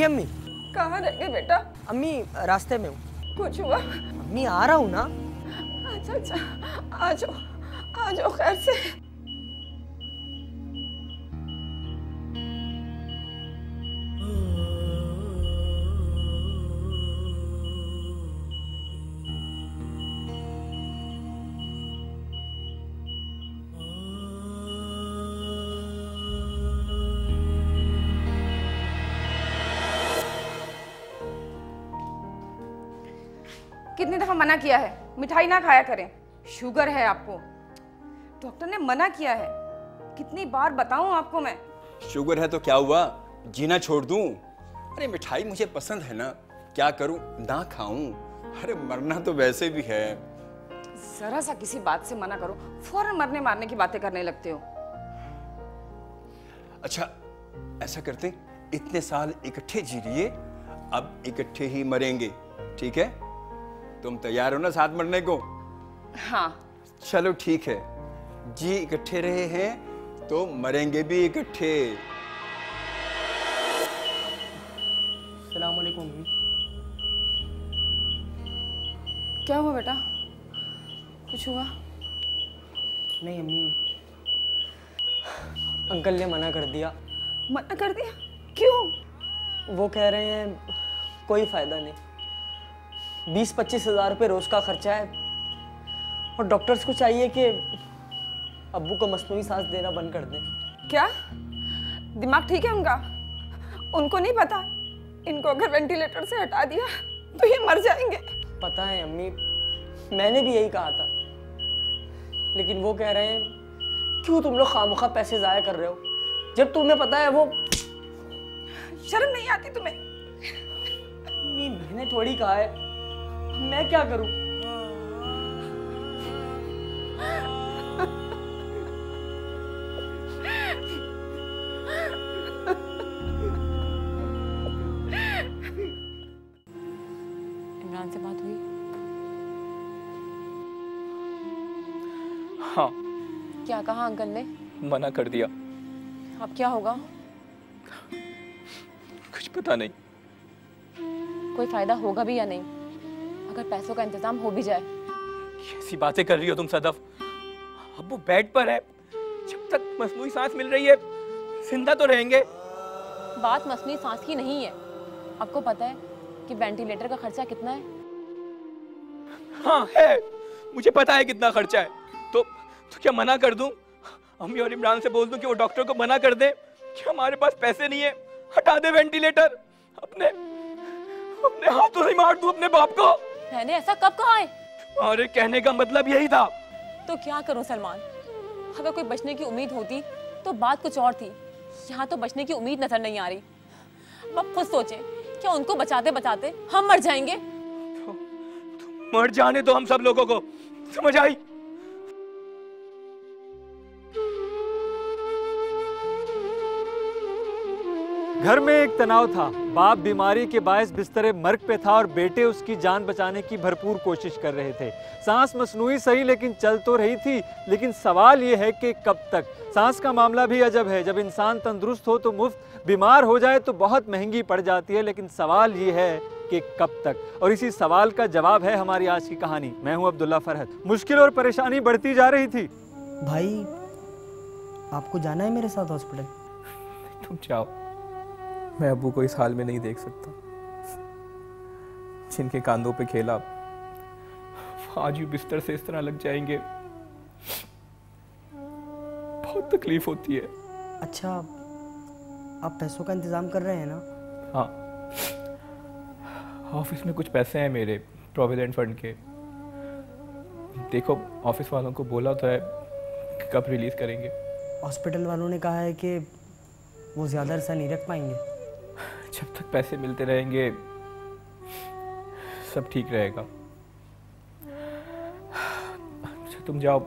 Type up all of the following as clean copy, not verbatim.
जी अम्मी। कहाँ रह गए बेटा? अम्मी रास्ते में हूँ। कुछ हुआ? अम्मी आ रहा हूँ ना। अच्छा अच्छा, आ जाओ खैर से। कितनी दफा मना किया है मिठाई ना खाया करें, शुगर है आपको। डॉक्टर ने मना किया है, कितनी बार बताऊं आपको मैं। शुगर है तो क्या हुआ, जीना छोड़ दूं? अरे मिठाई मुझे पसंद है ना, क्या करूं ना खाऊं? अरे मरना तो वैसे भी है। जरा सा किसी बात से मना करो, फौरन मरने मारने की बातें करने लगते हो। अच्छा ऐसा करते हैं, इतने साल इकट्ठे जी लिए, अब इकट्ठे ही मरेंगे, ठीक है? तुम तैयार हो ना साथ मरने को? हाँ चलो ठीक है, जी इकट्ठे रहे हैं तो मरेंगे भी इकट्ठे। अस्सलाम वालेकुम अम्मी। क्या हुआ बेटा, कुछ हुआ? नहीं अम्मी, अंकल ने मना कर दिया। मना कर दिया? क्यों? वो कह रहे हैं कोई फायदा नहीं, 20-25 हज़ार रुपये रोज का खर्चा है और डॉक्टर्स को चाहिए कि अब्बू को मसनूई सांस देना बंद कर दें। क्या दिमाग ठीक है उनका? उनको नहीं पता इनको अगर वेंटिलेटर से हटा दिया तो ये मर जाएंगे? पता है अम्मी, मैंने भी यही कहा था, लेकिन वो कह रहे हैं क्यों तुम लोग खामखा पैसे ज़ाया कर रहे हो जब तुम्हें पता है वो। शर्म नहीं आती तुम्हें? अम्मी मैंने थोड़ी कहा है, मैं क्या करूं? इमरान से बात हुई? हाँ। क्या कहा अंकल ने? मना कर दिया। अब क्या होगा? कुछ पता नहीं। कोई फायदा होगा भी या नहीं अगर पैसों का इंतजाम हो भी जाए? कैसी बातें कर रही हो तुम सदफ? अब वो बेड पर है, जब तक मसनूई सांस मिल रही है जिंदा तो रहेंगे। बात मसनूई सांस की नहीं है। आपको पता है कि वेंटिलेटर का खर्चा कितना है? हाँ है, मुझे पता है कितना खर्चा है। तो क्या मना कर दूं? अम्मी और इमरान से बोल दूं कि वो डॉक्टर को मना कर दे कि हमारे पास पैसे नहीं है, हटा दे वेंटिलेटर। अपने हाथों से मार दूं अपने बाप को। मैंने ऐसा कब कहा है? अरे कहने का मतलब यही था। तो क्या करूं सलमान, अगर कोई बचने की उम्मीद होती तो बात कुछ और थी। यहाँ तो बचने की उम्मीद नजर नहीं आ रही। अब आप खुद सोचें, क्या उनको बचाते बचाते हम मर जाएंगे? तो मर जाने दो हम सब लोगों को, समझ आई? घर में एक तनाव था। बाप बीमारी के बायस बिस्तरे मर्ग पे था और बेटे उसकी जान बचाने की भरपूर कोशिश कर रहे थे। सांस मसनूई सही लेकिन चल तो रही थी, लेकिन सवाल ये है कि कब तक। सांस का मामला भी अजब है, जब इंसान तंदुरुस्त हो तो मुफ्त, बीमार हो जाए तो बहुत महंगी पड़ जाती है। लेकिन सवाल ये है कि कब तक, और इसी सवाल का जवाब है हमारी आज की कहानी। मैं हूं अब्दुल्ला फरहत। मुश्किल और परेशानी बढ़ती जा रही थी। भाई आपको जाना है मेरे साथ हॉस्पिटल? तुम जाओ, मैं अब्बू को इस हाल में नहीं देख सकता। जिनके कांधों पे खेला आज ही बिस्तर से इस तरह लग जाएंगे, बहुत तकलीफ होती है। अच्छा आप पैसों का इंतजाम कर रहे हैं ना? हाँ, ऑफिस में कुछ पैसे हैं मेरे प्रोविडेंट फंड के। देखो ऑफिस वालों को बोला तो है कि कब रिलीज करेंगे। हॉस्पिटल वालों ने कहा है कि वो ज़्यादा अरसा नहीं रख पाएंगे। जब तक पैसे मिलते रहेंगे सब ठीक रहेगा। अच्छा तुम जाओ,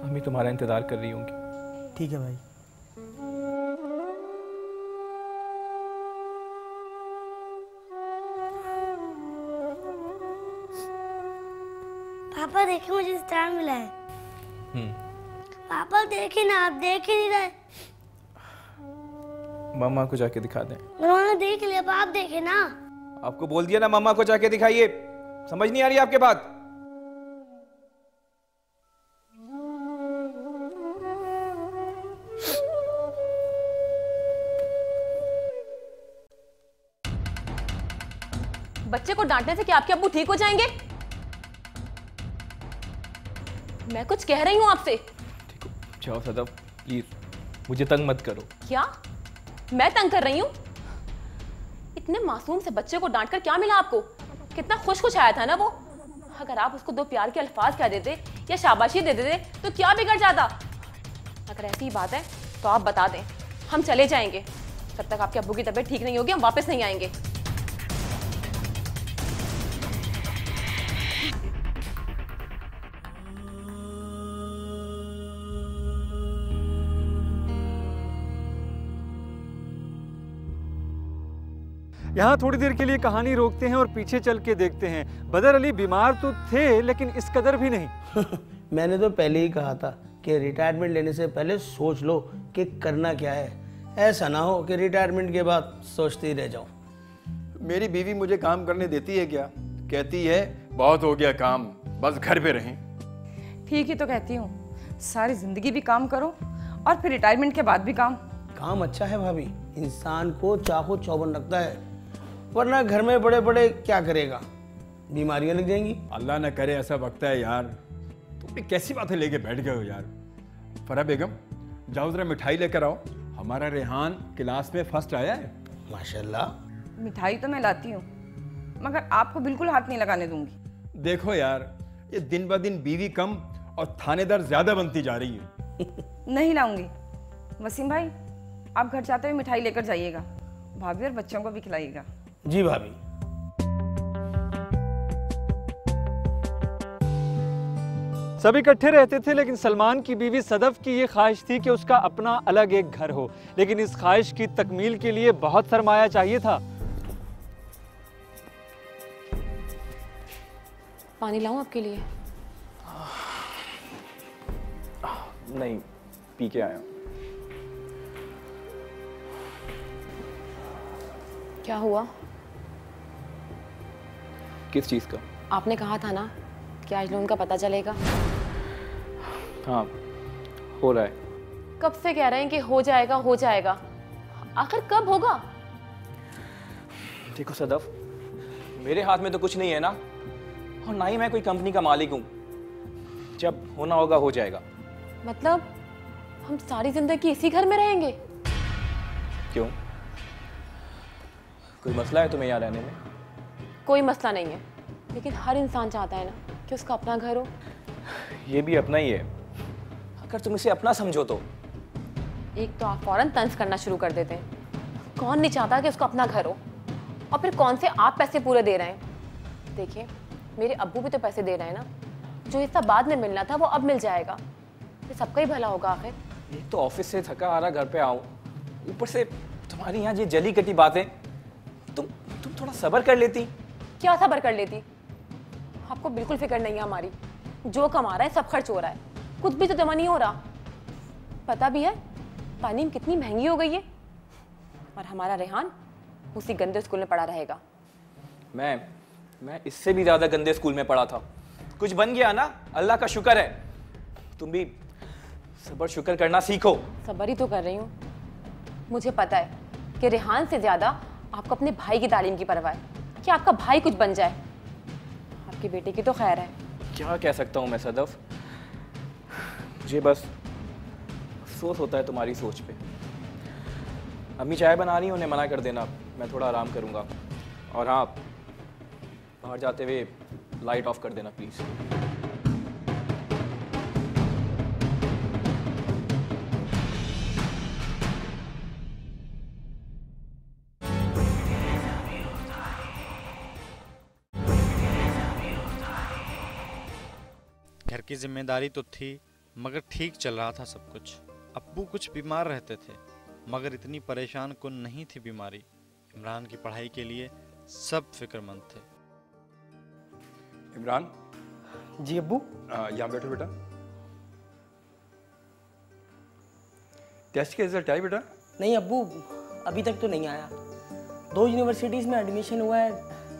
अम्मी तुम्हारा इंतजार कर रही होंगी। ठीक है भाई। पापा देखिए मुझे स्टार मिला है। पापा देखिए ना, आप देख ही नहीं रहे। मामा को जाके दिखा दें। उन्होंने देख लिया, अब आप देखे ना। आपको बोल दिया ना मामा को जाके दिखाइए। समझ नहीं आ रही आपके बात? बच्चे को डांटने से क्या आपके अब्बू ठीक हो जाएंगे? मैं कुछ कह रही हूं आपसे। ठीक हो जाओ सदफ, प्लीज मुझे तंग मत करो। क्या मैं तंग कर रही हूं? इतने मासूम से बच्चे को डांटकर क्या मिला आपको? कितना खुश खुश आया था ना वो। अगर आप उसको 2 प्यार के अल्फाज कह देते या शाबाशी दे देते तो क्या बिगड़ जाता? अगर ऐसी ही बात है तो आप बता दें, हम चले जाएंगे। जब तक आपके अब्बू की तबीयत ठीक नहीं होगी हम वापस नहीं आएंगे। यहाँ थोड़ी देर के लिए कहानी रोकते हैं और पीछे चल के देखते हैं। बदर अली बीमार तो थे लेकिन इस कदर भी नहीं। मैंने तो पहले ही कहा था कि रिटायरमेंट लेने से पहले सोच लो कि करना क्या है। ऐसा ना हो कि रिटायरमेंट के बाद सोचते ही रह जाओ। मेरी बीवी मुझे काम करने देती है क्या? कहती है बहुत हो गया काम, बस घर पे रहें। ठीक ही तो कहती हूँ, सारी जिंदगी भी काम करो और फिर रिटायरमेंट के बाद भी काम। काम अच्छा है भाभी, इंसान को चाहो चौबन रखता है, वरना घर में बड़े बड़े क्या करेगा, बीमारियां लग जाएंगी। अल्लाह न करे ऐसा वक्त है यार। तुम भी कैसी बातें लेके बैठ गए हो यार। फरा बेगम जाओ जरा मिठाई लेकर आओ, हमारा रेहान क्लास में फर्स्ट आया है। माशाल्लाह। मिठाई तो मैं लाती हूँ मगर आपको बिल्कुल हाथ नहीं लगाने दूंगी। देखो यार, ये दिन ब दिन बीवी कम और थानेदार ज्यादा बनती जा रही है। नहीं लाऊंगी। वसीम भाई, आप घर जाते हुए मिठाई लेकर जाइएगा, भाभी और बच्चों को भी खिलाइएगा। जी भाभी। सब इकट्ठे रहते थे लेकिन सलमान की बीवी सदफ की ये ख्वाहिश थी कि उसका अपना अलग एक घर हो। लेकिन इस ख्वाहिश की तकमील के लिए बहुत सरमाया चाहिए था। पानी लाऊं आपके लिए? नहीं, पी के आया। क्या हुआ? किस चीज का? आपने कहा था ना कि आज लोन का पता चलेगा। हाँ, हो रहा है। कब से कह रहे हैं कि हो जाएगा हो जाएगा, आखिर कब होगा? देखो सदफ, मेरे हाथ में तो कुछ नहीं है ना, और ना ही मैं कोई कंपनी का मालिक हूँ। जब होना होगा हो जाएगा। मतलब हम सारी जिंदगी इसी घर में रहेंगे? क्यों, कोई मसला है तुम्हें यहाँ रहने में? कोई मसला नहीं है, लेकिन हर इंसान चाहता है ना कि उसका अपना घर हो। ये भी अपना ही है, अगर तुम इसे अपना समझो तो। एक तो आप फौरन तंज करना शुरू कर देते हैं। कौन नहीं चाहता कि उसको अपना घर हो? और फिर कौन से आप पैसे पूरे दे रहे हैं? देखिए, मेरे अब्बू भी तो पैसे दे रहे हैं ना। जो हिस्सा बाद में मिलना था वो अब मिल जाएगा। ये सबका ही भला होगा आखिर। एक तो ऑफिस से थका आ रहा घर पे आऊं, ऊपर से तुम्हारी यहाँ ये जली कटी बातें। तुम थोड़ा सब्र कर लेती। क्या सब्र कर लेती? आपको बिल्कुल फिक्र नहीं है हमारी। जो कमा रहा है सब खर्च हो रहा है, कुछ भी तो जमा नहीं हो रहा। पता भी है तालीम कितनी महंगी हो गई है, और हमारा रेहान उसी गंदे स्कूल में पढ़ा रहेगा। मैं इससे भी ज्यादा गंदे स्कूल में पढ़ा था। कुछ बन गया ना, अल्लाह का शुक्र है। तुम भी सब्र शुक्र करना सीखो। सब्र ही तो कर रही हूँ। मुझे पता है कि रेहान से ज्यादा आपको अपने भाई की तालीम की परवाह है, कि आपका भाई कुछ बन जाए। आपके बेटे की तो खैर है। क्या कह सकता हूँ मैं सदफ, मुझे बस अफसोस होता है तुम्हारी सोच पे। अम्मी चाय बना रही हैं, उन्हें मना कर देना, मैं थोड़ा आराम करूँगा। और हाँ, बाहर जाते हुए लाइट ऑफ कर देना प्लीज़। घर की जिम्मेदारी तो थी मगर ठीक चल रहा था सब कुछ। अब्बू कुछ बीमार रहते थे मगर इतनी परेशान कुन नहीं थी बीमारी। इमरान की पढ़ाई के लिए सब फिक्रमंद थे। इमरान। जी अब्बू। यहाँ बैठो बेटा। टेस्ट के रिजल्ट आए बेटा? नहीं अब्बू, अभी तक तो नहीं आया। 2 यूनिवर्सिटीज़ में एडमिशन हुआ है,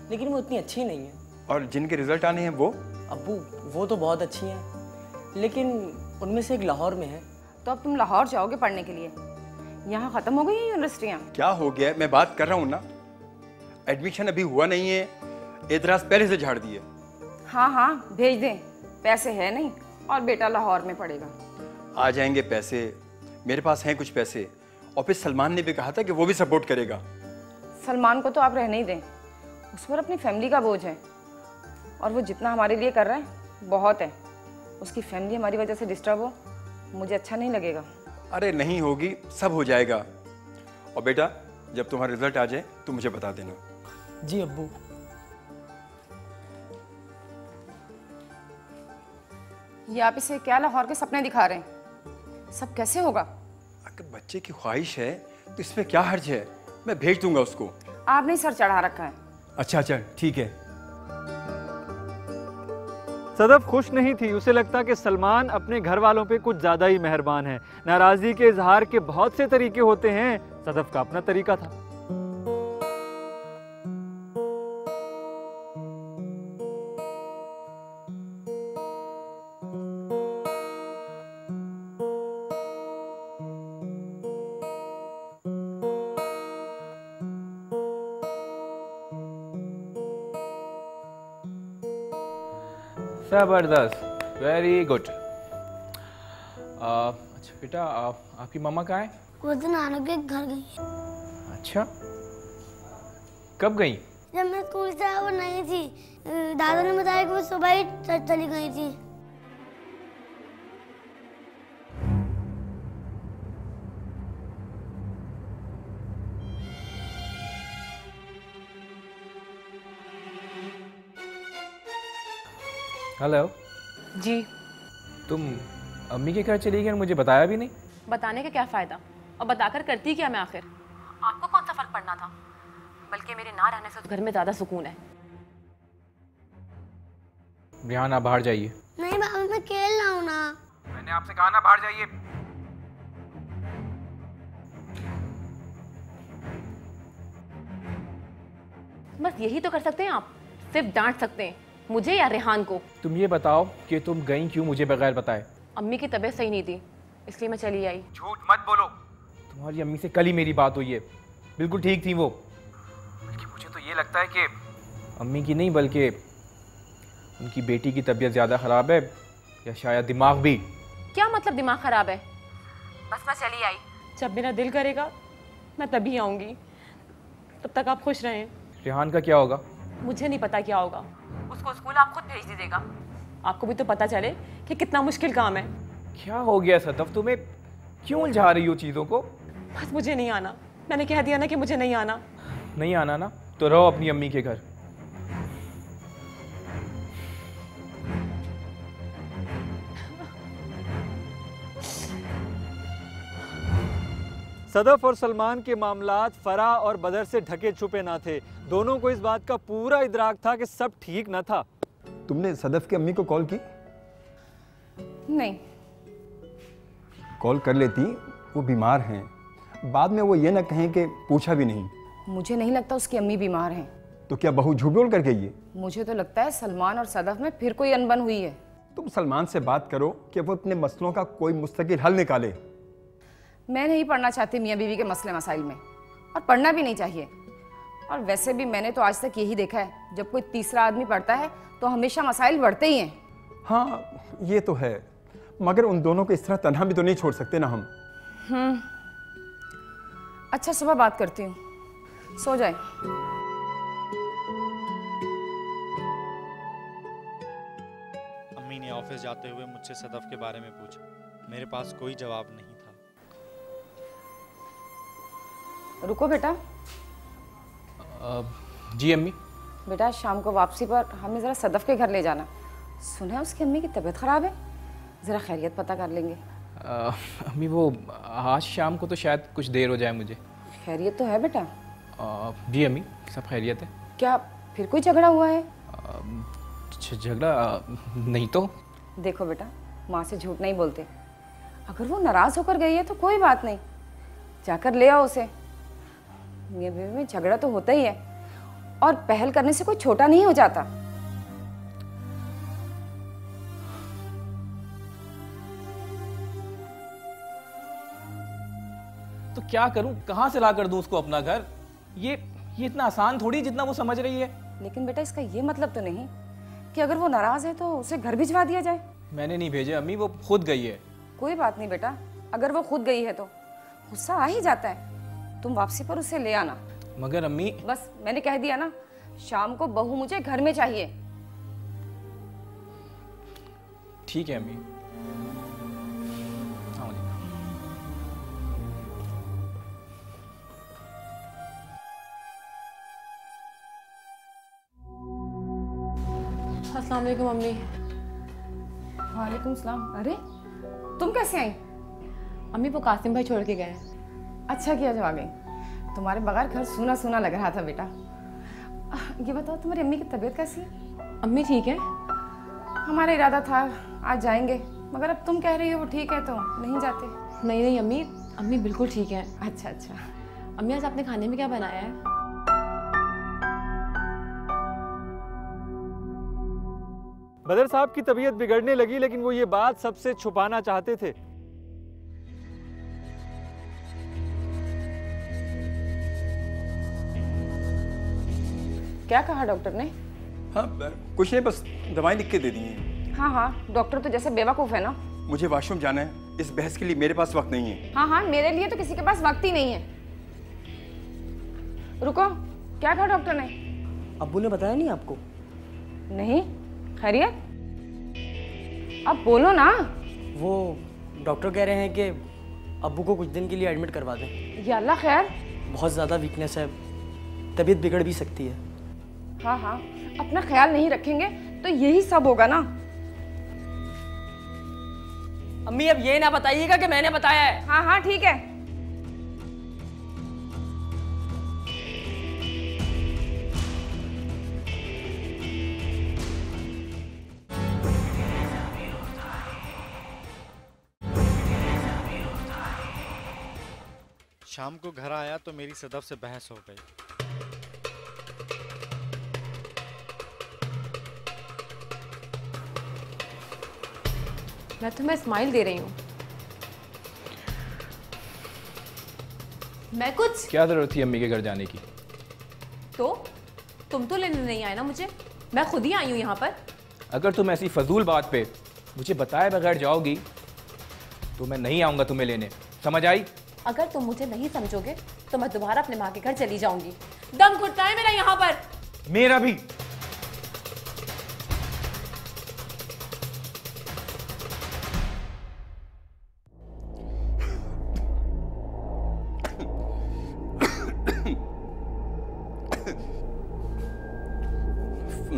लेकिन वो इतनी अच्छी नहीं है। और जिनके रिजल्ट आने हैं वो? अब्बू वो तो बहुत अच्छी हैं, लेकिन उनमें से एक लाहौर में है। तो अब तुम लाहौर जाओगे पढ़ने के लिए? यहाँ ख़त्म हो गई है यूनिवर्सिटियाँ? क्या हो गया, मैं बात कर रहा हूँ ना। एडमिशन अभी हुआ नहीं है, एतराज़ पहले से झाड़ दिए। हाँ हाँ भेज दें, पैसे है नहीं और बेटा लाहौर में पढ़ेगा। आ जाएंगे पैसे, मेरे पास हैं कुछ पैसे। और फिर सलमान ने भी कहा था कि वो भी सपोर्ट करेगा। सलमान को तो आप रहने ही दें, उस पर अपनी फैमिली का बोझ है और वो जितना हमारे लिए कर रहा है बहुत है। उसकी फैमिली हमारी वजह से डिस्टर्ब हो, मुझे अच्छा नहीं लगेगा। अरे नहीं होगी, सब हो जाएगा। और बेटा जब तुम्हारा रिजल्ट आ जाए तो मुझे बता देना। जी अब्बू। ये आप इसे क्या लाहौर के सपने दिखा रहे हैं? सब कैसे होगा? अगर बच्चे की ख्वाहिश है तो इसमें क्या हर्ज है, मैं भेज दूंगा उसको। आपने सर चढ़ा रखा है। अच्छा अच्छा ठीक है। सदफ खुश नहीं थी। उसे लगता कि सलमान अपने घर वालों पे कुछ ज़्यादा ही मेहरबान है। नाराज़गी के इजहार के बहुत से तरीके होते हैं, सदफ का अपना तरीका था। जबरदस्त, वेरी गुड। अच्छा बेटा, आपकी मम्मा कहाँ है? वो तो नानू के घर गई है। अच्छा, कब गई? जब मैं स्कूल से आया वो नहीं थी। दादा ने बताया कि वो सुबह ही चली गई थी। हेलो जी। तुम अम्मी के घर चली गई और मुझे बताया भी नहीं? बताने का क्या फ़ायदा, और बताकर करती क्या मैं आखिर? आपको कौन सा फर्क पड़ना था? बल्कि मेरे ना रहने से उस घर में ज़्यादा सुकून है। रिहान आप बाहर जाइए। नहीं बाबा मैं खेल रहा हूँ ना। मैंने आपसे कहा ना बाहर जाइए। बस यही तो कर सकते हैं आप, सिर्फ डांट सकते हैं मुझे या रेहान को। तुम ये बताओ कि तुम गई क्यों मुझे बगैर बताए? अम्मी की तबीयत सही नहीं थी, इसलिए मैं चली आई। झूठ मत बोलो। तुम्हारी अम्मी से कल ही मेरी बात हुई है, बिल्कुल ठीक थी वो। बल्कि मुझे तो ये लगता है कि अम्मी की नहीं बल्कि उनकी बेटी की तबीयत ज़्यादा ख़राब है, या शायद दिमाग भी। क्या मतलब दिमाग ख़राब है? बस मैं चली आई। जब मेरा दिल करेगा मैं तभी आऊँगी, तब तक आप खुश रहें। रेहान का क्या होगा? मुझे नहीं पता क्या होगा, उसको स्कूल आप खुद भेज दीजिएगा। आपको भी तो पता चले कि कितना मुश्किल काम है। क्या हो गया सदफ, तुम्हें क्यों उलझा रही हो चीज़ों को? बस मुझे नहीं आना, मैंने कह दिया ना कि मुझे नहीं आना। नहीं आना ना, तो रहो अपनी अम्मी के घर। सदफ और सलमान के मामलात फराह और बदर से ढके छुपे ना थे। दोनों को इस बात का पूरा इदराक था कि सब ठीक न था। तुमने सदफ की अम्मी को कॉल की? नहीं। कॉल कर लेती, वो बीमार हैं। बाद में वो ये ना कहें कि पूछा भी नहीं। मुझे नहीं लगता उसकी अम्मी बीमार हैं। तो क्या बहू झूठ बोल कर गई है? मुझे तो लगता है सलमान और सदफ में फिर कोई अनबन हुई है। तुम सलमान से बात करो कि वो अपने मसलों का कोई मुस्तकिल हल निकाले। मैं नहीं पढ़ना चाहती मियाँ बीवी के मसले मसाइल में, और पढ़ना भी नहीं चाहिए। और वैसे भी मैंने तो आज तक यही देखा है, जब कोई तीसरा आदमी पढ़ता है तो हमेशा मसाइल बढ़ते ही हैं। हाँ ये तो है, मगर उन दोनों को इस तरह तन्हा भी तो नहीं छोड़ सकते ना हम। अच्छा सुबह बात करती हूँ, सो जाए। अम्मी ने ऑफिस जाते हुए मुझसे सदफ के बारे में पूछा। मेरे पास कोई जवाब नहीं था। रुको बेटा। जी अम्मी। बेटा शाम को वापसी पर हमें ज़रा सदफ के घर ले जाना। सुना है उसकी अम्मी की तबीयत ख़राब है, ज़रा खैरियत पता कर लेंगे। अम्मी वो आज शाम को तो शायद कुछ देर हो जाए मुझे। खैरियत तो है बेटा? जी अम्मी सब खैरियत है। क्या फिर कोई झगड़ा हुआ है? झगड़ा नहीं तो। देखो बेटा, माँ से झूठ नहीं बोलते। अगर वो नाराज़ होकर गई है तो कोई बात नहीं, जाकर ले आओ उसे। मियां बीवी में झगड़ा तो होता ही है, और पहल करने से कोई छोटा नहीं हो जाता। तो क्या करूं, कहां से ला कर दूं उसको अपना घर? ये इतना आसान थोड़ी जितना वो समझ रही है। लेकिन बेटा इसका ये मतलब तो नहीं कि अगर वो नाराज है तो उसे घर भिजवा दिया जाए। मैंने नहीं भेजे अम्मी, वो खुद गई है। कोई बात नहीं बेटा, अगर वो खुद गई है तो गुस्सा आ ही जाता है। तुम वापसी पर उसे ले आना। मगर अम्मी, बस मैंने कह दिया ना, शाम को बहू मुझे घर में चाहिए। ठीक है अम्मी। अस्सलाम वालेकुम मम्मी। वालेकुम सलाम। अरे तुम कैसे आई? अम्मी वो कासिम भाई छोड़ के गए हैं। अच्छा किया जो आ गई, तुम्हारे बगैर घर सूना सूना लग रहा था बेटा। ये बताओ तुम्हारी अम्मी की तबीयत कैसी है? अम्मी ठीक है। हमारा इरादा था आज जाएंगे, मगर अब तुम कह रही हो वो ठीक है तो नहीं जाते। नहीं नहीं अम्मी, अम्मी बिल्कुल ठीक है। अच्छा अच्छा। अम्मी आज आपने खाने में क्या बनाया है? बदर साहब की तबीयत बिगड़ने लगी, लेकिन वो ये बात सबसे छुपाना चाहते थे। क्या कहा डॉक्टर ने? हाँ कुछ नहीं, बस दवाई लिख के दे दी है। हाँ हाँ, डॉक्टर तो जैसे बेवकूफ़ है ना। मुझे वॉशरूम जाना है, इस बहस के लिए मेरे पास वक्त नहीं है। हाँ हाँ, मेरे लिए तो किसी के पास वक्त ही नहीं है। रुको, क्या कहा डॉक्टर ने? अब्बू ने बताया नहीं आपको? नहीं, खैरियत? अब बोलो ना। वो डॉक्टर कह रहे हैं कि अब्बू को कुछ दिन के लिए एडमिट करवा दें। या अल्लाह खैर। बहुत ज़्यादा वीकनेस है, तबीयत बिगड़ भी सकती है। हाँ हाँ, अपना ख्याल नहीं रखेंगे तो यही सब होगा ना। अम्मी अब ये ना बताइएगा कि मैंने बताया है। हाँ हाँ ठीक है। शाम को घर आया तो मेरी सदफ से बहस हो गई। मैं तुम्हें स्माइल दे रही हूँ। मैं कुछ क्या जरूरत थी अम्मी के घर जाने की? तो तुम तो लेने नहीं आए ना मुझे, मैं खुद ही आई हूँ यहाँ पर। अगर तुम ऐसी फजूल बात पे मुझे बताए बगैर जाओगी तो मैं नहीं आऊंगा तुम्हें लेने, समझ आई? अगर तुम मुझे नहीं समझोगे तो मैं दोबारा अपने माँ के घर चली जाऊंगी। दम घुटता है मेरा यहाँ पर। मेरा भी।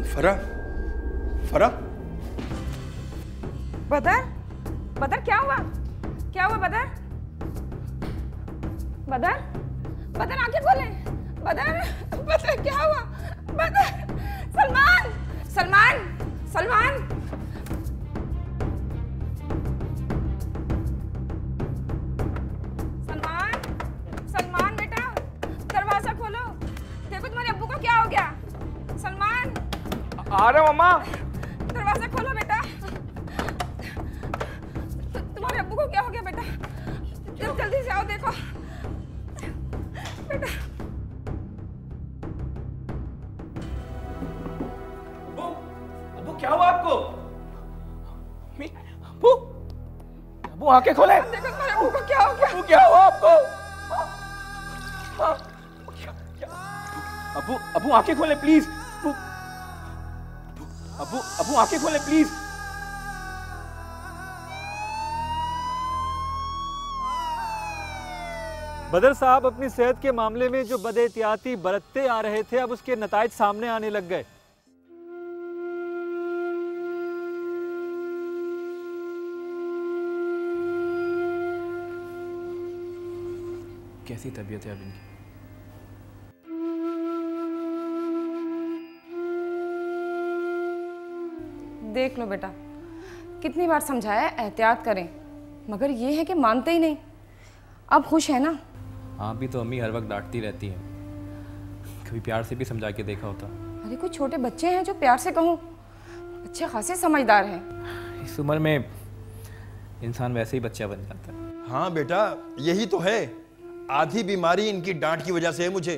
फरा, फरा, बदर, बदर क्या हुआ? क्या हुआ बदर? बदर, बदर आंखें खोले। बदर, बदर क्या हुआ? बदर, सलमान, सलमान, सलमान। सलमान, सलमान बेटा, दरवाजा खोलो। देखो तुम्हारे अब्बू को क्या हो गया। सलमान, आ रहा हूँ अम्मा। दरवाजा खोलो बेटा। तुम्हारे अब्बू को क्या हो गया बेटा? जल्दी से आओ, देखो बेटा। अब्बू क्या हुआ आपको? अब्बू, अब्बू आंखें खोले। देखो तुम्हारे अब्बू को क्या हो गया। अब्बू क्या हुआ आपको? अब्बू, अब्बू आंखें खोले प्लीज। अब्बू, अब्बू आंखें खोले प्लीज। बदर साहब अपनी सेहत के मामले में जो बदएहतियाती बरतते आ रहे थे, अब उसके नताइज सामने आने लग गए। कैसी तबीयत है अब इनकी? देख लो बेटा, कितनी बार समझाया है एहतियात करें, मगर ये है कि मानते ही नहीं। अब खुश है ना? आप भी तो अम्मी हर वक्त डांटती रहती हैं। कभी प्यार से भी समझा के देखा होता। अरे कुछ छोटे बच्चे हैं जो प्यार से कहूँ, बच्चे खासे समझदार हैं। इस उम्र में इंसान वैसे ही बच्चा बन जाता है। हाँ बेटा, यही तो है, आधी बीमारी इनकी डांट की वजह से है मुझे।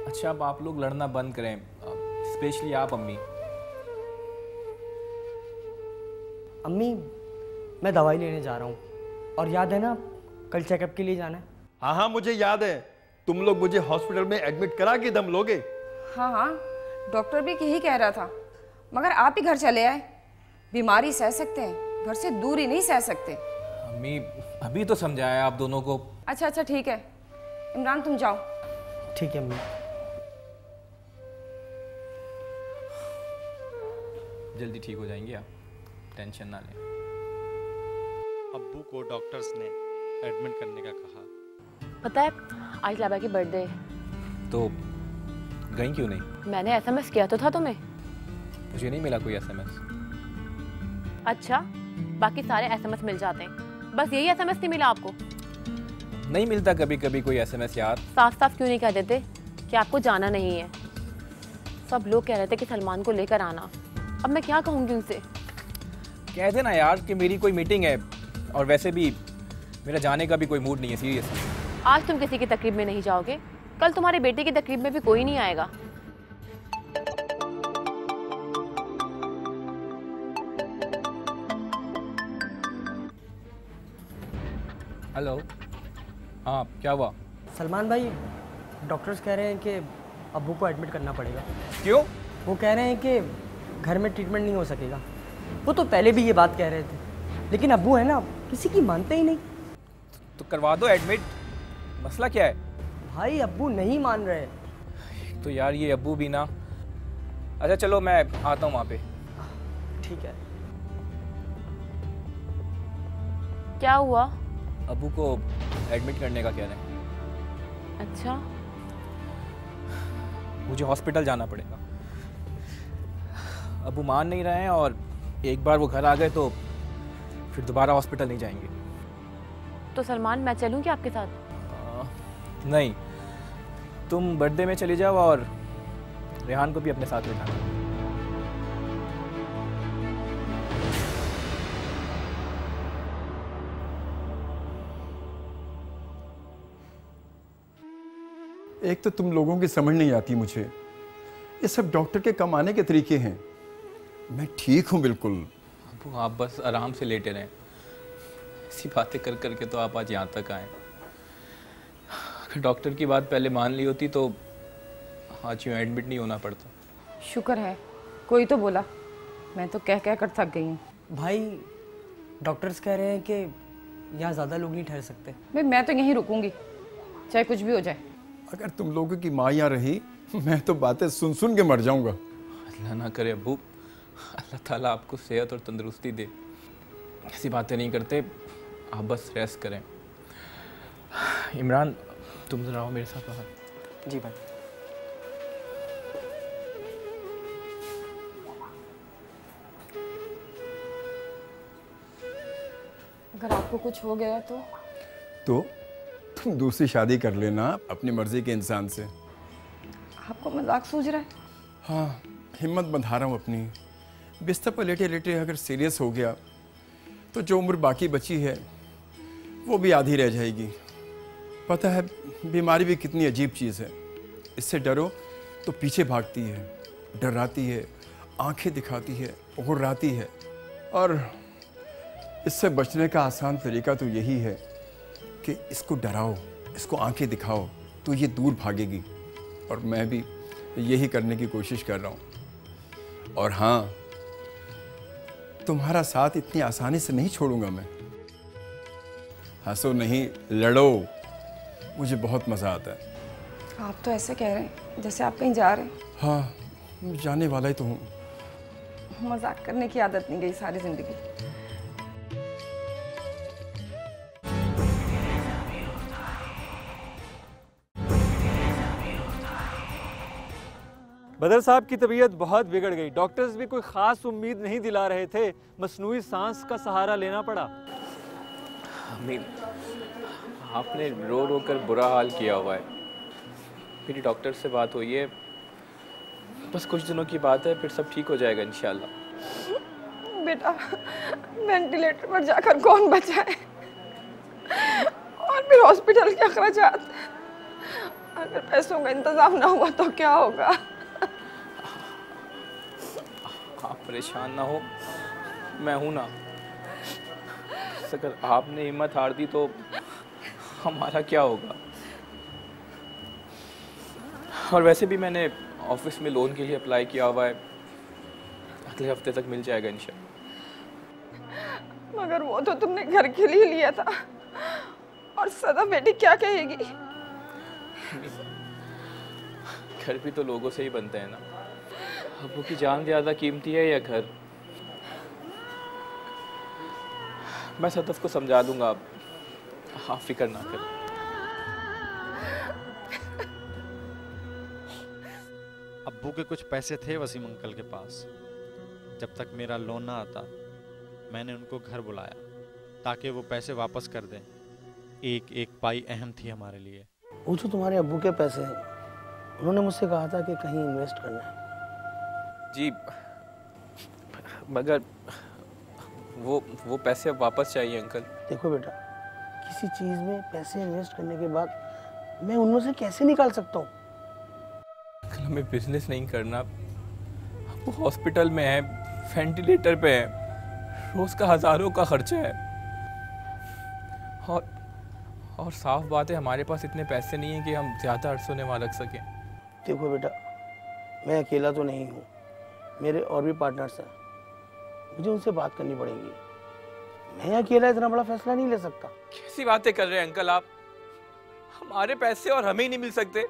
अच्छा अब आप लोग लड़ना बंद करें, स्पेशली आप अम्मी। अम्मी, मैं दवाई लेने जा रहा हूँ, और याद है ना कल चेकअप के लिए जाना है। हाँ हाँ मुझे याद है, तुम लोग मुझे हॉस्पिटल में एडमिट करा के दम लोगे। हाँ हाँ, डॉक्टर भी यही कह रहा था, मगर आप ही घर चले आए। बीमारी सह सकते हैं, घर से दूर ही नहीं सह सकते। अम्मी अभी तो समझाया आप दोनों को। अच्छा अच्छा ठीक है, इमरान तुम जाओ। ठीक है अम्मी। जल्दी ठीक हो जाएंगे आप, टेंशन ना लें। अब्बू को डॉक्टर्स ने एडमिट करने का कहा। पता है आज लाबा की बर्थडे है। तो गई क्यों नहीं? मैंने एसएमएस किया तो था तुम्हें। मुझे नहीं मिला कोई एसएमएस। अच्छा, बाकी सारे एसएमएस मिल जाते हैं, बस यही एसएमएस नहीं मिला आपको? नहीं मिलता कभी कभी कोई एसएमएस यार। साफ साफ क्यों नहीं कह देते कि आपको जाना नहीं है? सब लोग कह रहे थे कि सलमान को लेकर आना, अब मैं क्या कहूँगी उनसे? कह देना यार कि मेरी कोई मीटिंग है, और वैसे भी मेरा जाने का भी कोई मूड नहीं है सीरियस। आज तुम किसी की तकरीब में नहीं जाओगे, कल तुम्हारे बेटे की तकरीब में भी कोई नहीं आएगा। हेलो, हाँ क्या हुआ? सलमान भाई, डॉक्टर्स कह रहे हैं कि अब्बू को एडमिट करना पड़ेगा। क्यों? वो कह रहे हैं कि घर में ट्रीटमेंट नहीं हो सकेगा। वो तो पहले भी ये बात कह रहे थे, लेकिन अब्बू है ना, किसी की मानते ही नहीं। तो करवा दो एडमिट, मसला क्या है? भाई अब्बू नहीं मान रहे। तो यार ये अब्बू भी ना। अच्छा चलो मैं आता हूँ वहाँ पे। ठीक है। क्या हुआ? अब्बू को एडमिट करने का कह रहे हैं। अच्छा, मुझे हॉस्पिटल जाना पड़ेगा। अब्बू मान नहीं रहे हैं, और एक बार वो घर आ गए तो फिर दोबारा हॉस्पिटल नहीं जाएंगे। तो सलमान मैं चलूँ क्या आपके साथ? नहीं, तुम बर्थडे में चले जाओ और रेहान को भी अपने साथ ले जाना। एक तो तुम लोगों की समझ नहीं आती मुझे, ये सब डॉक्टर के कमाने के तरीके हैं। मैं ठीक हूँ बिल्कुल। अब्बू आप बस आराम से लेटे रहें, ऐसी बातें कर करके तो आप आज यहाँ तक आए। अगर डॉक्टर की बात पहले मान ली होती तो आज यूँ एडमिट नहीं होना पड़ता। शुक्र है कोई तो बोला, मैं तो कह कह कर थक गई हूँ। भाई डॉक्टर्स कह रहे हैं कि यहाँ ज़्यादा लोग नहीं ठहर सकते। भाई मैं तो यहीं रुकूंगी, चाहे कुछ भी हो जाए। अगर तुम लोगों की माँ यहाँ रही, मैं तो बातें सुन सुन के मर जाऊंगा। अल्लाह ना करे अब्बू, अल्लाह ताला आपको सेहत और तंदुरुस्ती दे। ऐसी बातें नहीं करते, आप बस रेस्ट करें। इमरान तुम जरा आओ मेरे साथ बाहर। जी भाई। अगर आपको कुछ हो गया तो तुम दूसरी शादी कर लेना अपनी मर्जी के इंसान से। आपको मजाक सूझ रहा है? हाँ, हिम्मत बंधा रहा हूँ अपनी। बिस्तर पर लेटे लेटे अगर सीरियस हो गया तो जो उम्र बाकी बची है वो भी आधी रह जाएगी। पता है बीमारी भी कितनी अजीब चीज़ है। इससे डरो तो पीछे भागती है, डराती है, आंखें दिखाती है, घुर्राती है। और इससे बचने का आसान तरीका तो यही है कि इसको डराओ, इसको आंखें दिखाओ तो ये दूर भागेगी। और मैं भी यही करने की कोशिश कर रहा हूँ। और हाँ, तुम्हारा साथ इतनी आसानी से नहीं छोड़ूंगा मैं। हंसो नहीं, लड़ो, मुझे बहुत मज़ा आता है। आप तो ऐसे कह रहे हैं जैसे आप कहीं जा रहे हैं। हाँ, जाने वाला ही तो हूँ। मजाक करने की आदत नहीं गई सारी जिंदगी। बदर साहब की तबीयत बहुत बिगड़ गई। डॉक्टर्स भी कोई ख़ास उम्मीद नहीं दिला रहे थे, मसनूई सांस का सहारा लेना पड़ा। अमीर, आपने रो रो कर बुरा हाल किया हुआ है। मेरी डॉक्टर से बात हुई है, बस कुछ दिनों की बात है, फिर सब ठीक हो जाएगा इंशाल्लाह। बेटा वेंटिलेटर पर जाकर कौन बचाए, और फिर हॉस्पिटल के अखराजात, अगर पैसों का इंतजाम ना हुआ तो क्या होगा? आप परेशान ना हो, मैं हूं ना। अगर आपने हिम्मत हार दी तो हमारा क्या होगा? और वैसे भी मैंने ऑफिस में लोन के लिए अप्लाई किया हुआ है, अगले हफ्ते तक मिल जाएगा इंशाल्लाह। मगर वो तो तुमने घर के लिए लिया था, और सदा बेटी क्या कहेगी? घर भी तो लोगों से ही बनते हैं ना। अब्बू की जान ज़्यादा कीमती है या घर? मैं सदफ को समझा दूंगा, आप फिक्र ना करें। अब्बू के कुछ पैसे थे वसीम अंकल के पास। जब तक मेरा लोन ना आता मैंने उनको घर बुलाया ताकि वो पैसे वापस कर दें। एक एक पाई अहम थी हमारे लिए। वो जो तुम्हारे अब्बू के पैसे हैं, उन्होंने मुझसे कहा था कि कहीं इन्वेस्ट करना है। जी, मगर वो पैसे अब वापस चाहिए अंकल। देखो बेटा, किसी चीज़ में पैसे इन्वेस्ट करने के बाद मैं उनमें से कैसे निकाल सकता हूँ? अंकल हमें बिजनेस नहीं करना, वो हॉस्पिटल में है, वेंटिलेटर पे है, रोज का हजारों का खर्चा है, और साफ बात है हमारे पास इतने पैसे नहीं है कि हम ज़्यादा अरसों ने वहाँ रख सकें। देखो बेटा, मैं अकेला तो नहीं हूँ, मेरे और भी पार्टनर्स हैं, मुझे उनसे बात करनी पड़ेगी। मैं अकेला इतना बड़ा फैसला नहीं ले सकता। कैसी बातें कर रहे हैं अंकल आप? हमारे पैसे और हमें ही नहीं मिल सकते?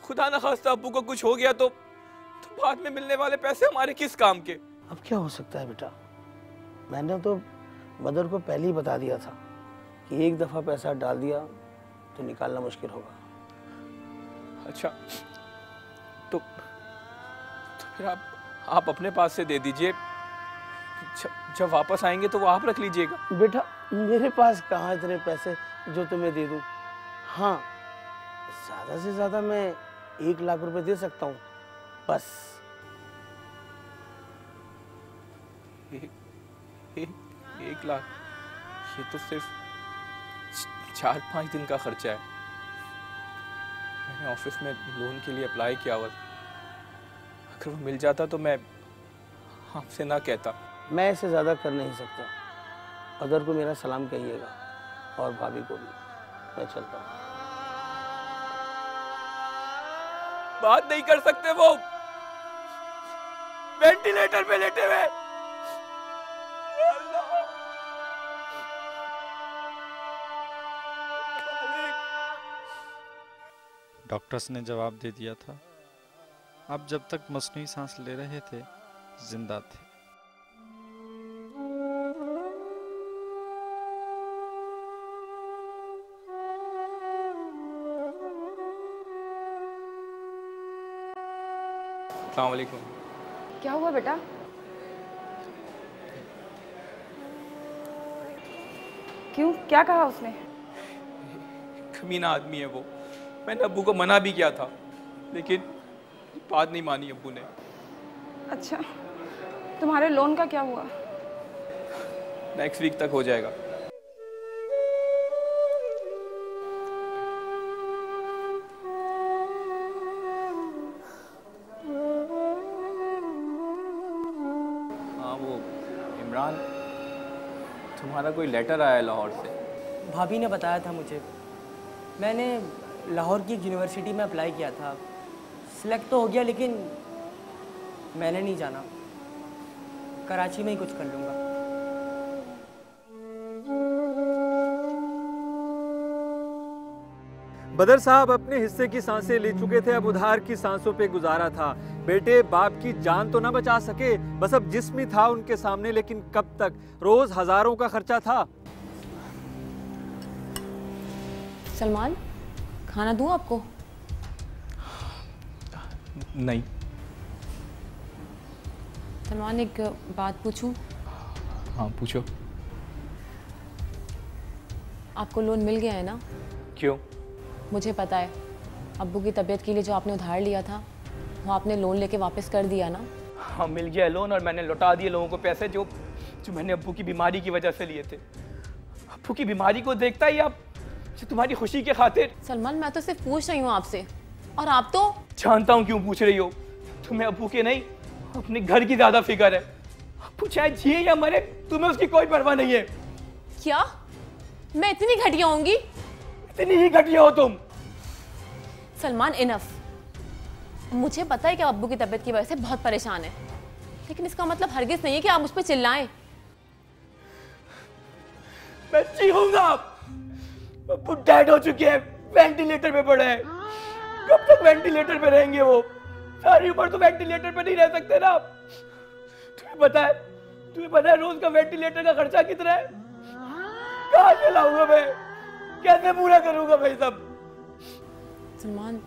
खुदा न खास्ता अब्बू को कुछ हो गया तो बाद में मिलने वाले पैसे हमारे किस काम के? अब क्या हो सकता है बेटा, मैंने तो मदर को पहले ही बता दिया था कि एक दफ़ा पैसा डाल दिया तो निकालना मुश्किल होगा। अच्छा, तो फिर आप अपने पास से दे दीजिए, जब वापस आएंगे तो वो आप रख लीजिएगा। बेटा मेरे पास कहाँ इतने पैसे जो तुम्हें दे दूँ। हाँ, ज़्यादा से ज़्यादा मैं 1 लाख रुपए दे सकता हूँ बस। एक लाख? ये तो सिर्फ 4-5 दिन का खर्चा है। मैंने ऑफिस में लोन के लिए अप्लाई किया हुआ, अगर वो मिल जाता तो मैं आपसे ना कहता। मैं इससे ज़्यादा कर नहीं सकता। अदर को मेरा सलाम कहिएगा और भाभी को भी। मैं चलता हूँ। बात नहीं कर सकते, वो वेंटिलेटर पे लेटे हुए। डॉक्टर्स ने जवाब दे दिया था, अब जब तक मसनूई सांस ले रहे थे जिंदा थे। अस्सलाम वालेकुम। क्या हुआ बेटा? क्यों, क्या कहा उसने? कमीना आदमी है वो। मैंने अब्बू को मना भी किया था, लेकिन बात नहीं मानी अब्बू ने। अच्छा, तुम्हारे लोन का क्या हुआ? नेक्स्ट वीक तक हो जाएगा। हाँ, वो इमरान, तुम्हारा कोई लेटर आया है लाहौर से? भाभी ने बताया था मुझे। मैंने लाहौर की यूनिवर्सिटी में अप्लाई किया था, सिलेक्ट तो हो गया, लेकिन मैंने नहीं जाना। कराची में ही कुछ कर लूँगा। बदर साहब अपने हिस्से की सांसें ले चुके थे, अब उधार की सांसों पे गुजारा था। बेटे बाप की जान तो ना बचा सके, बस अब जिस्म ही था उनके सामने, लेकिन कब तक? रोज हजारों का खर्चा था। सलमान, खाना दूं आपको? नहीं। सलमान, एक बात पूछूं? हाँ पूछो। आपको लोन मिल गया है ना? क्यों? मुझे पता है, अब्बू की तबीयत के लिए जो आपने उधार लिया था वो आपने लोन लेके वापस कर दिया ना? हाँ, मिल गया लोन और मैंने लौटा दिए लोगों को पैसे जो मैंने अब्बू की बीमारी की वजह से लिए थे। अब्बू की बीमारी को देखता ही आप तुम्हारी खुशी के खातिर। सलमान, मैं तो सिर्फ पूछ रही हूँ आपसे, और आप तो। जानता हूँ क्यों पूछ रही हो, तुम्हें अब्बू के नहीं अपने घर की ज्यादा फिक्र है। अब्बू चाहे जिए या मरे तुम्हें उसकी कोई परवाह नहीं है। क्या मैं इतनी घटिया होंगी? इतनी ही घटिया हो तुम। सलमान, इनफ। मुझे पता है कि आप अब्बू की तबीयत की वजह से बहुत परेशान है, लेकिन इसका मतलब हरगिज नहीं है कि आप मुझ पर चिल्लाएं। मैं चीखूंगा। अब्बू डेड हो चुके हैं, वेंटिलेटर पे पड़े हैं। कब तक वेंटिलेटर पे रहेंगे वो? सारी उम्र तो वेंटिलेटर पे नहीं रह सकते ना। तुम्हें पता है रोज का वेंटिलेटर का खर्चा कितना है? कहाँ से लाऊंगा मैं? कैसे पूरा करूंगा भाई सब? Salman,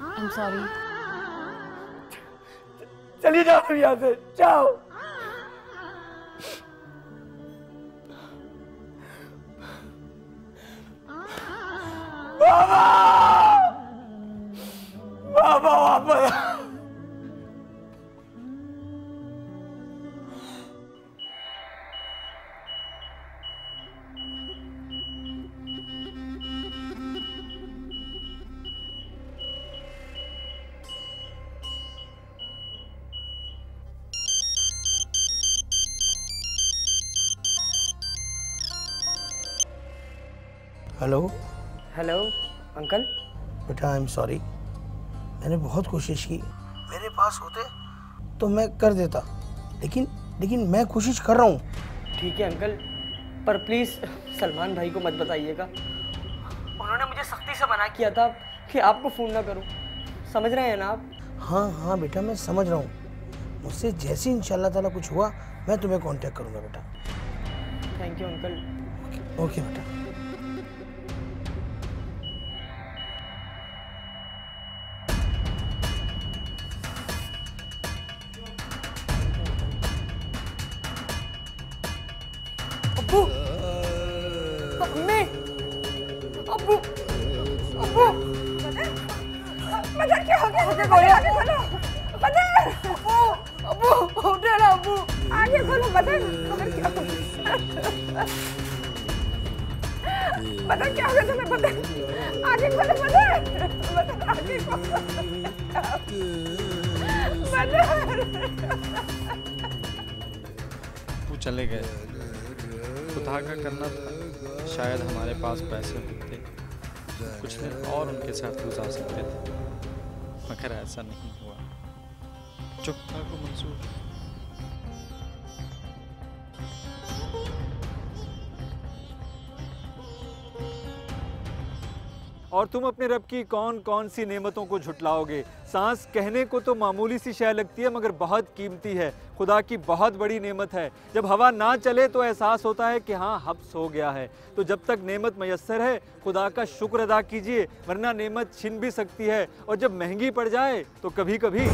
I am sorry. चलिए जाओ यहाँ से, जाओ। बाबा, बाबा वापस। हेलो। Hello uncle. बेटा आई एम सॉरी, मैंने बहुत कोशिश की। मेरे पास होते तो मैं कर देता, लेकिन मैं कोशिश कर रहा हूँ। ठीक है अंकल, पर प्लीज़ सलमान भाई को मत बताइएगा। उन्होंने मुझे सख्ती से मना किया था कि आपको फ़ोन ना करूँ। समझ रहे हैं ना आप? हाँ बेटा, मैं समझ रहा हूँ। मुझसे जैसे इंशाल्लाह ताला कुछ हुआ मैं तुम्हें कांटेक्ट करूँगा बेटा। Thank you uncle. ओके बेटा। अब्बू, अम्मी, अब्बू, अब्बू, मदर क्या हो गया? आगे खोलो, मदर। अब्बू, उठे ना अब्बू। आगे खोलो मदर। मदर क्या हो गया? मदर क्या हो गया तुम्हें? मदर आगे खोलो, मदर। मदर आगे खोलो, मदर। वो चले गए। खुदा का करना था शायद हमारे पास पैसे होते, कुछ दिन और उनके साथ गुजार सकते थे, मगर ऐसा नहीं हुआ। चुप था को मंजूर। और तुम अपने रब की कौन कौन सी नेमतों को झुटलाओगे? सांस कहने को तो मामूली सी शय लगती है, मगर बहुत कीमती है। खुदा की बहुत बड़ी नेमत है। जब हवा ना चले तो एहसास होता है कि हाँ हब्स हो गया है। तो जब तक नेमत मयस्सर है खुदा का शुक्र अदा कीजिए, वरना नेमत छिन भी सकती है। और जब महंगी पड़ जाए तो कभी कभी